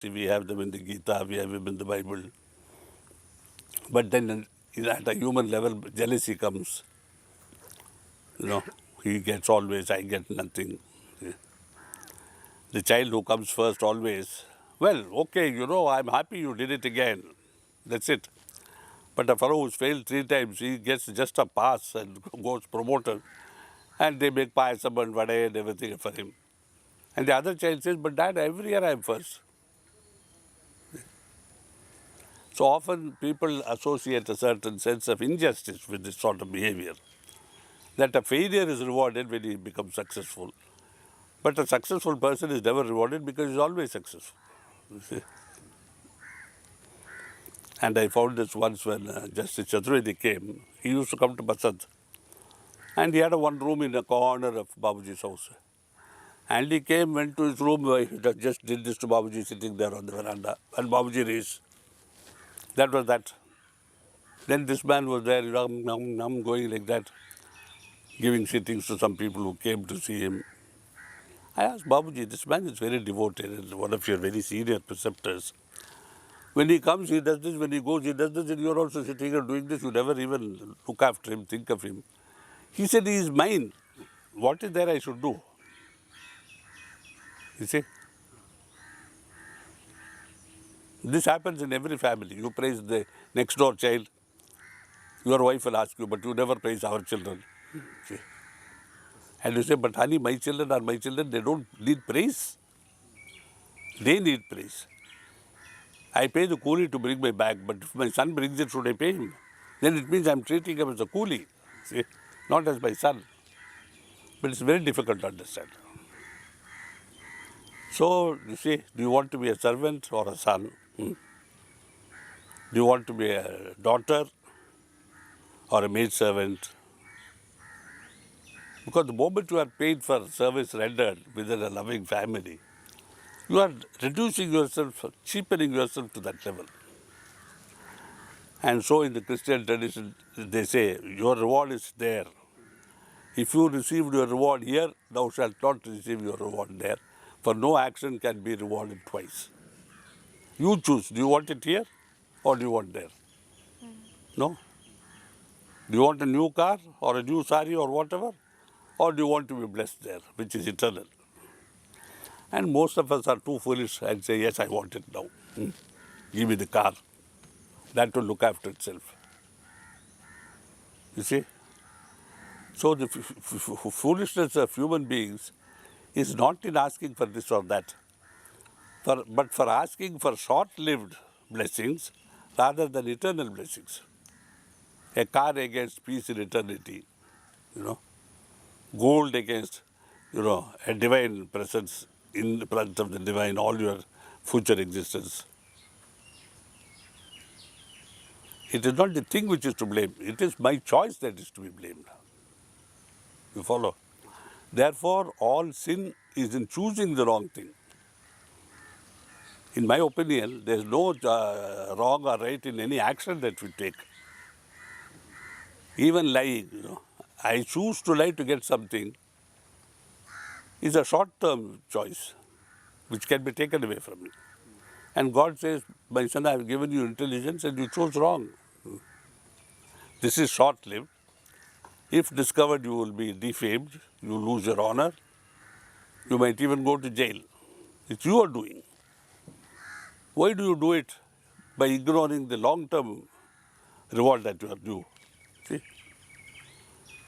We have them in the Gita, we have them in the Bible. But then at a human level, jealousy comes. You know, he gets always, I get nothing. The child who comes first always, well, okay, I'm happy you did it again. That's it. But a fellow who's failed 3 times, he gets just a pass and goes promoted. And they make payasam and vada and everything for him. And the other child says, but dad, every year I am first. So often people associate a certain sense of injustice with this sort of behavior. That a failure is rewarded when he becomes successful. But a successful person is never rewarded because he's always successful. You see? And I found this once when Justice Chaturvedi came. He used to come to Basant. And he had a one room in a corner of Babuji's house. And he came, went to his room, he just did this to Babuji sitting there on the veranda. And Babuji raised. That was that. Then this man was there, going like that, giving sittings to some people who came to see him. I asked Babuji, this man is very devoted and one of your very senior preceptors. When he comes, he does this. When he goes, he does this. And you're also sitting here doing this. You never even look after him, think of him. He said, he is mine. What is there I should do? You see? This happens in every family. You praise the next door child. Your wife will ask you, but you never praise our children. See? And you say, but honey, my children are my children. They don't need praise. They need praise. I pay the coolie to bring my bag, but if my son brings it, should I pay him? Then it means I'm treating him as a coolie, see, not as my son. But it's very difficult to understand. So, you see, do you want to be a servant or a son? Do you want to be a daughter or a maid servant? Because the moment you are paid for service rendered within a loving family, you are reducing yourself, cheapening yourself to that level. And so in the Christian tradition, they say, your reward is there. If you received your reward here, thou shalt not receive your reward there. For no action can be rewarded twice. You choose, do you want it here or do you want there? No? Do you want a new car or a new sari or whatever? Or do you want to be blessed there, which is eternal? And most of us are too foolish and say, yes, I want it now. Give me the car. That will look after itself. You see? So the foolishness of human beings is not in asking for this or that, but for asking for short-lived blessings rather than eternal blessings. A car against peace in eternity, gold against, a divine presence in front of the divine, all your future existence. It is not the thing which is to blame. It is my choice that is to be blamed. You follow? Therefore, all sin is in choosing the wrong thing. In my opinion, there is no wrong or right in any action that we take. Even lying, I choose to lie to get something is a short-term choice which can be taken away from me. And God says, my son, I have given you intelligence and you chose wrong. This is short-lived. If discovered, you will be defamed, you lose your honor, you might even go to jail. It's your doing. Why do you do it? By ignoring the long-term reward that you are due. See?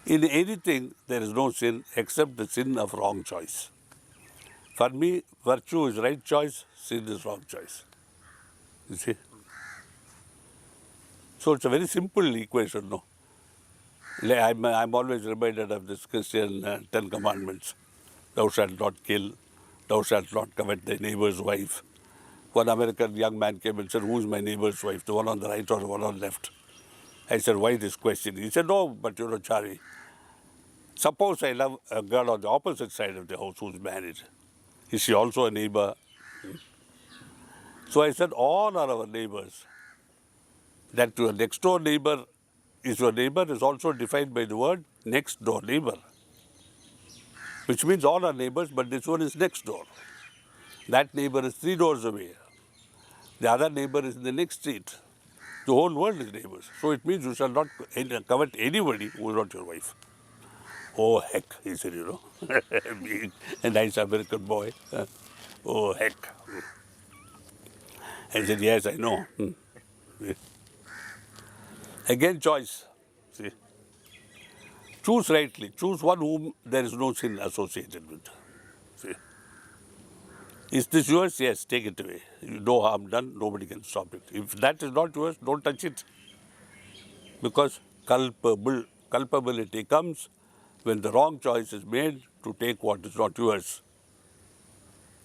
In anything, there is no sin except the sin of wrong choice. For me, virtue is right choice, sin is wrong choice. You see? So it's a very simple equation, no? I'm always reminded of this Christian 10 commandments. Thou shalt not kill, thou shalt not covet thy neighbor's wife. One American young man came and said, who is my neighbor's wife, the one on the right or the one on the left? I said, why this question? He said, no, but Chari, suppose I love a girl on the opposite side of the house who's married. Is she also a neighbor? So I said, all are our neighbors. That your next door neighbor is your neighbor is also defined by the word next door neighbor, which means all are neighbors, but this one is next door. That neighbor is 3 doors away. The other neighbor is in the next street. The whole world is neighbors. So it means you shall not covet anybody who is not your wife. Oh, heck, he said, being a nice American boy. Oh, heck. I said, yes, I know. Again, choice. See? Choose rightly. Choose one whom there is no sin associated with. See? Is this yours? Yes, take it away. No harm done, nobody can stop it. If that is not yours, don't touch it. Because culpability comes when the wrong choice is made to take what is not yours.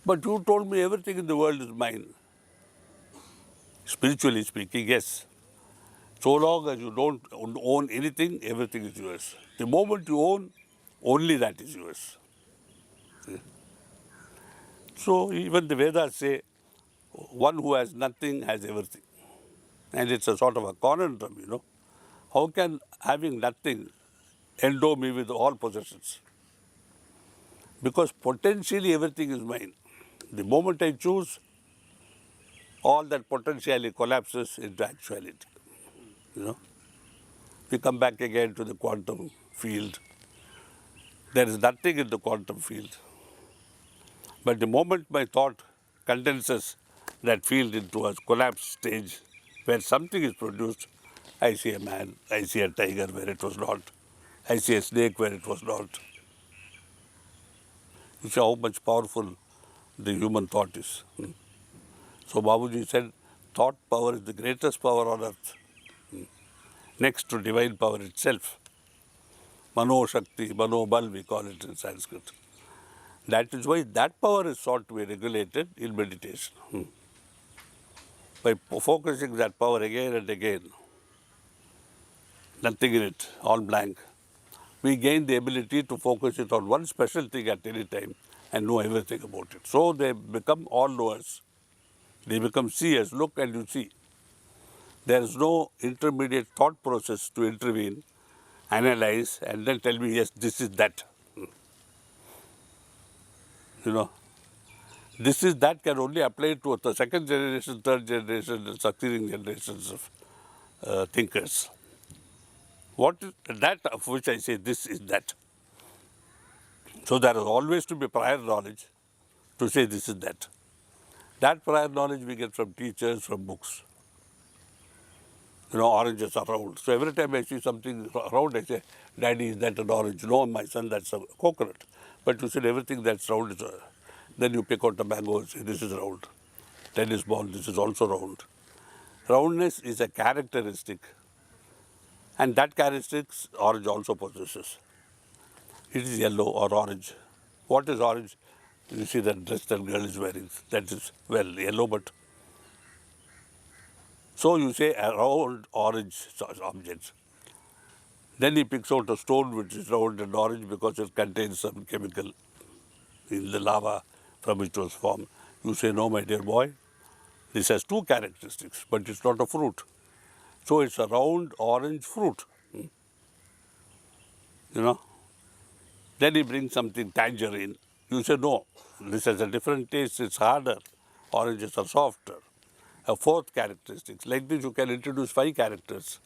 But you told me everything in the world is mine. Spiritually speaking, yes. So long as you don't own anything, everything is yours. The moment you own, only that is yours. See? So even the Vedas say, one who has nothing has everything. And it's a sort of a conundrum, How can having nothing endow me with all possessions? Because potentially everything is mine. The moment I choose, all that potentially collapses into actuality. We come back again to the quantum field. There is nothing in the quantum field. But the moment my thought condenses that field into a collapsed stage where something is produced, I see a man, I see a tiger where it was not, I see a snake where it was not. You see how much powerful the human thought is. So Babuji said, thought power is the greatest power on earth, next to divine power itself. Mano Shakti, Mano Bal, we call it in Sanskrit. That is why that power is sought to be regulated in meditation. By focusing that power again and again, nothing in it, all blank, we gain the ability to focus it on one special thing at any time and know everything about it. So they become all knowers. They become seers. Look and you see. There is no intermediate thought process to intervene, analyze, and then tell me, yes, this is that. This is that can only apply to the second generation, third generation, and succeeding generations of thinkers. What is that of which I say this is that? So there is always to be prior knowledge to say this is that. That prior knowledge we get from teachers, from books. Oranges are round. So every time I see something round, I say, Daddy, is that an orange? No, my son, that's a coconut. But you said everything that's round is then you pick out a mango and say, this is round. Tennis ball, this is also round. Roundness is a characteristic. And that characteristic orange also possesses. It is yellow or orange. What is orange? You see that dress that girl is wearing. That is, yellow, but. So you say a round orange object. Then he picks out a stone which is round and orange because it contains some chemical in the lava from which it was formed. You say, no, my dear boy, this has two characteristics, but it's not a fruit. So it's a round orange fruit. Then he brings something tangerine. You say, no, this has a different taste, it's harder. Oranges are softer. A fourth characteristic. Like this, you can introduce 5 characters,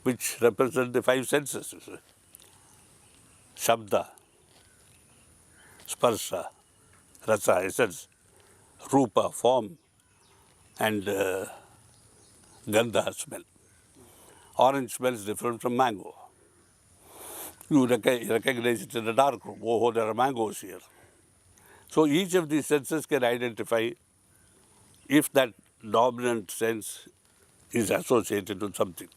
which represent the 5 senses. Shabda, Sparsha, Rasa, essence, Rupa, form, and Gandha, smell. Orange smells different from mango. You recognize it in the dark room. Oh, there are mangoes here. So each of these senses can identify if that dominant sense is associated with something.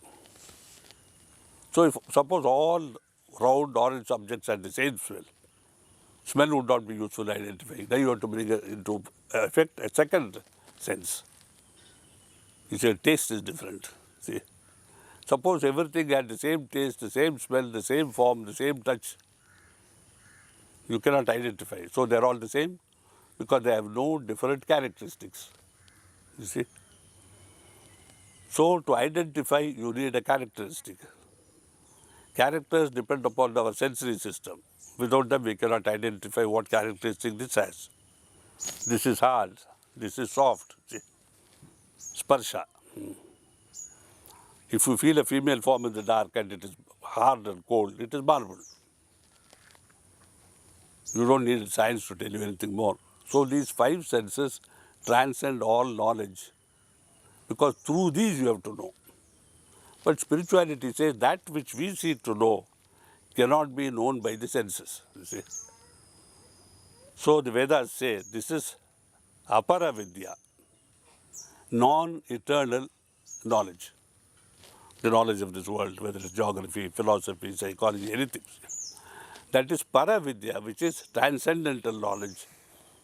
So if suppose all round orange objects had the same smell would not be useful identifying. Then you have to bring into effect a second sense. You say taste is different. See, suppose everything had the same taste, the same smell, the same form, the same touch. You cannot identify. So they're all the same because they have no different characteristics. You see. So to identify, you need a characteristic. Characters depend upon our sensory system. Without them, we cannot identify what characteristic this has. This is hard. This is soft. See? sparsha. If you feel a female form in the dark and it is hard and cold, it is marble. You don't need science to tell you anything more. So these five senses transcend all knowledge, because through these you have to know. But spirituality says that which we seek to know cannot be known by the senses, you see. So the Vedas say this is apara vidya, non-eternal knowledge. The knowledge of this world, whether it's geography, philosophy, psychology, anything. That is para vidya, which is transcendental knowledge,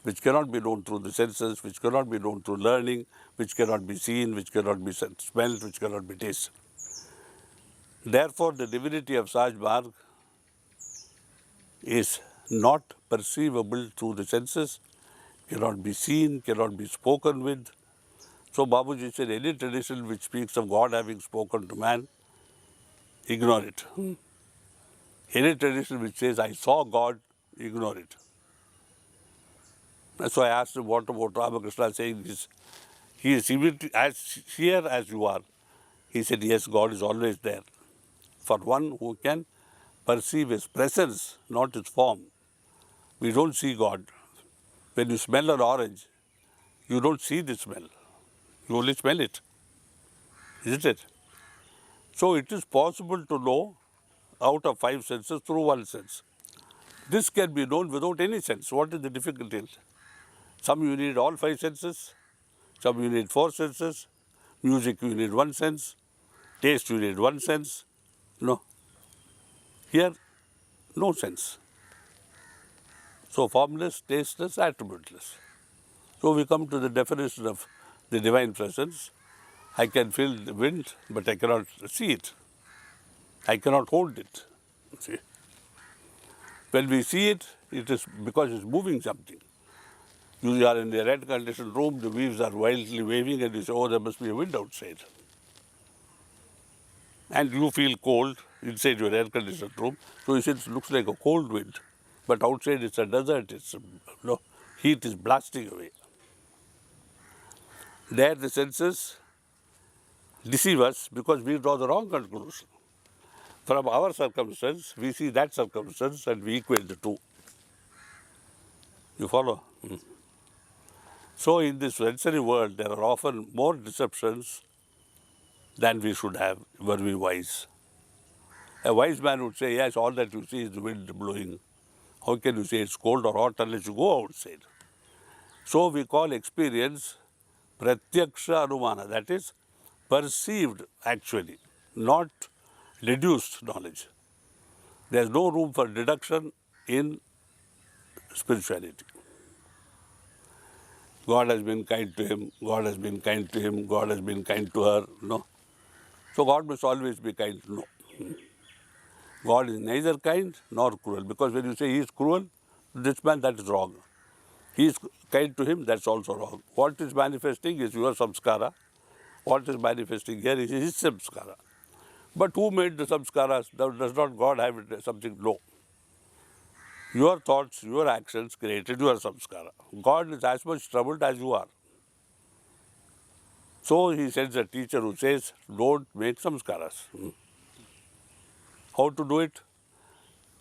which cannot be known through the senses, which cannot be known through learning, which cannot be seen, which cannot be smelled, which cannot be tasted. Therefore, the divinity of Sahaj Marg is not perceivable through the senses, cannot be seen, cannot be spoken with. So Babuji said, any tradition which speaks of God having spoken to man, ignore it. Any tradition which says, I saw God, ignore it. So I asked him, what about Ramakrishna saying this? He is as here as you are. He said, yes, God is always there. For one who can perceive his presence, not his form. We don't see God. When you smell an orange, you don't see the smell. You only smell it. Isn't it? So it is possible to know out of five senses through one sense. This can be known without any sense. What is the difficulty? Some you need all five senses, some you need four senses, music you need one sense, taste you need one sense. No. Here, no sense. So formless, tasteless, attributeless. So we come to the definition of the divine presence. I can feel the wind, but I cannot see it. I cannot hold it. See? When we see it, it is because it's moving something. You are in the air-conditioned room, the leaves are wildly waving, and you say, oh, there must be a wind outside. And you feel cold inside your air-conditioned room, so you say it looks like a cold wind. But outside it's a desert, heat is blasting away. There the senses deceive us because we draw the wrong conclusion. From our circumstance, we see that circumstance and we equate the two. You follow? So in this sensory world, there are often more deceptions than we should have were we wise. A wise man would say, yes, all that you see is the wind blowing. How can you say it's cold or hot unless you go outside? So we call experience pratyaksha anumana, that is perceived actually, not deduced knowledge. There is no room for deduction in spirituality. God has been kind to him, God has been kind to him, God has been kind to her. No. So God must always be kind. No. God is neither kind nor cruel, because when you say he is cruel, this man, that is wrong. He is kind to him, that's also wrong. What is manifesting is your samskara. What is manifesting here is his samskara. But who made the samskaras? Does not God have something? No. Your thoughts, your actions created your samskara. God is as much troubled as you are. So he sends a teacher who says, don't make samskaras. How to do it?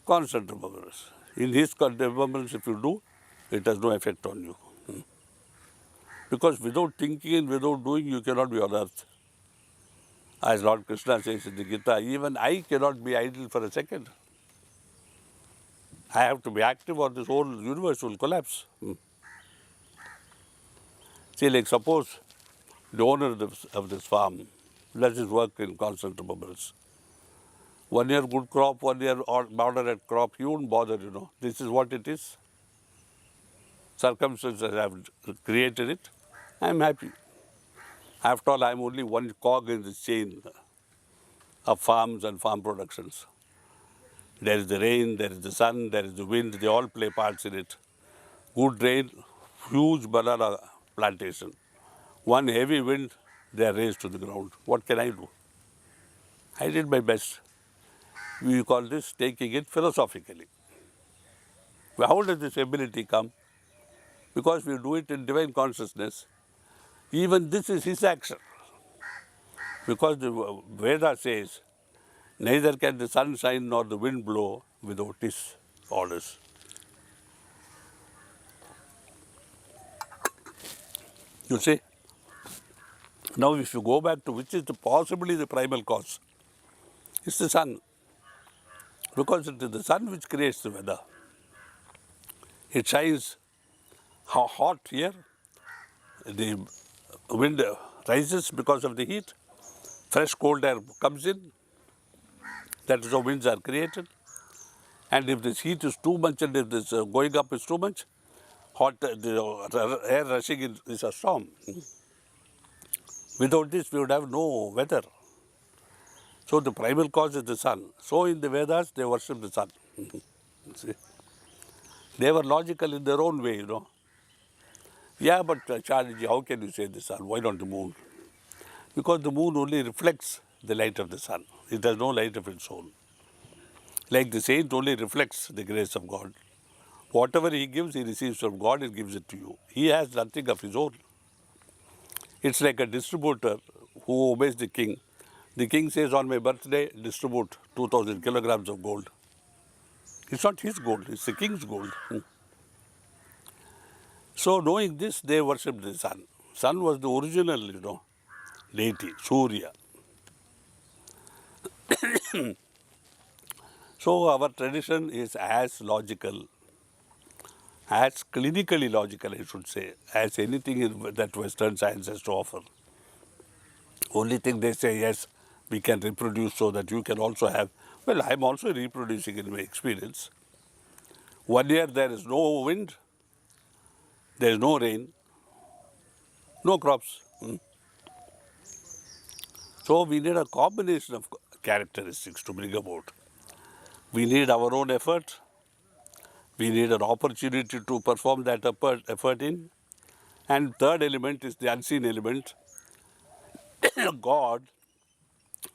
Constant remembrance. In his remembrance, if you do, it has no effect on you. Because without thinking and without doing, you cannot be on earth. As Lord Krishna says in the Gita, even I cannot be idle for a second. I have to be active or this whole universe will collapse. See, like suppose the owner of this farm does his work in constant remembrance. 1 year good crop, 1 year moderate crop, he won't bother, This is what it is. Circumstances have created it. I am happy. After all, I am only one cog in this chain of farms and farm productions. There is the rain, there is the sun, there is the wind, they all play parts in it. Good rain, huge banana plantation. One heavy wind, they are raised to the ground. What can I do? I did my best. We call this taking it philosophically. How does this ability come? Because we do it in divine consciousness. Even this is his action. Because the Veda says, neither can the sun shine nor the wind blow without his orders. You see? Now if you go back to which is possibly the primal cause, it's the sun. Because it is the sun which creates the weather. It shines hot here, the wind rises because of the heat, fresh cold air comes in, that is how winds are created. And if this heat is too much and if this going up is too much, the air rushing in is a storm. Without this, we would have no weather. So the primal cause is the sun. So in the Vedas, they worship the sun. See? They were logical in their own way, you know. Yeah, but Chariji, how can you say the sun? Why not the moon? Because the moon only reflects the light of the sun. It has no light of its own. Like the saint only reflects the grace of God. Whatever he gives, he receives from God and gives it to you. He has nothing of his own. It's like a distributor who obeys the king. The king says, on my birthday, distribute 2,000 kilograms of gold. It's not his gold, it's the king's gold. So knowing this, they worshipped the sun. Sun was the original, you know, deity, Surya. So our tradition is as logical, as clinically logical, I should say, as anything that Western science has to offer. Only thing they say, yes, we can reproduce so that you can also have. Well, I'm also reproducing in my experience. 1 year there is no wind, there is no rain, no crops. So we need a combination of characteristics to bring about. We need our own effort. We need an opportunity to perform that effort in. And third element is the unseen element. God,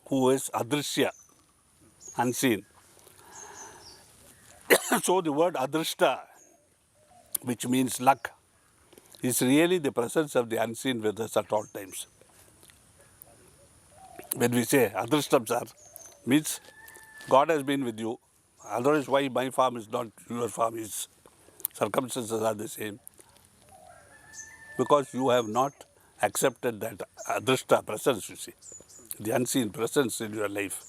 who is adrishya, unseen. So the word adrishta, which means luck, is really the presence of the unseen with us at all times. When we say adrishtam sir, means God has been with you. Otherwise, why my farm is not your farm? Is circumstances are the same. Because you have not accepted that adrishta presence, you see, the unseen presence in your life.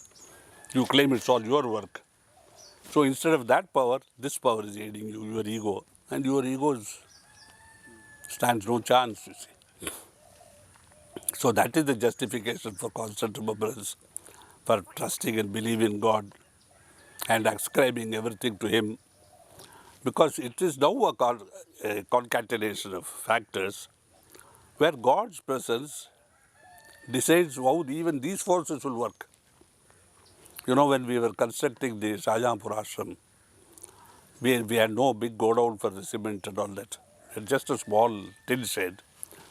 You claim it's all your work. So instead of that power, this power is aiding you, your ego. And your ego stands no chance, you see. So that is the justification for constant remembrance, for trusting and believing God and ascribing everything to Him. Because it is now a concatenation of factors where God's presence decides how even these forces will work. You know, when we were constructing the Shahjahanpur ashram, we had no big godown for the cement and all that. We had just a small tin shed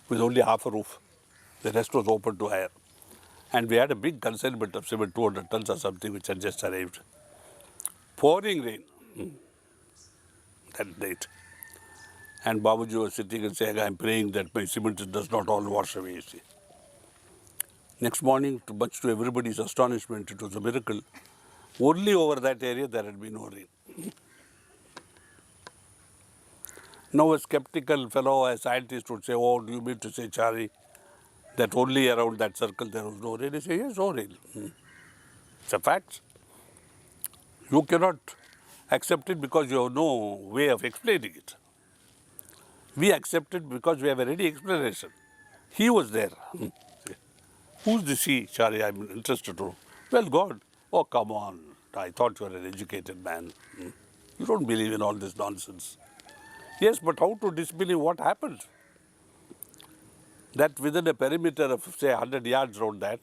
with only half a roof. The rest was open to air. And we had a big consignment of cement, 200 tons or something, which had just arrived. Pouring rain that night. And Babuji was sitting and saying, I'm praying that my cement does not all wash away, you see. Next morning, much to everybody's astonishment, it was a miracle. Only over that area there had been no rain. Now a skeptical fellow, a scientist would say, oh, do you mean to say, Chari, that only around that circle there was no rain? He said, yes, no rain. It's a fact. You cannot accept it because you have no way of explaining it. We accept it because we have a ready explanation. He was there. Who's the she, Shri? I'm interested to know. Well, God. Oh, come on. I thought you were an educated man. You don't believe in all this nonsense. Yes, but how to disbelieve what happened? That within a perimeter of, say, 100 yards around that,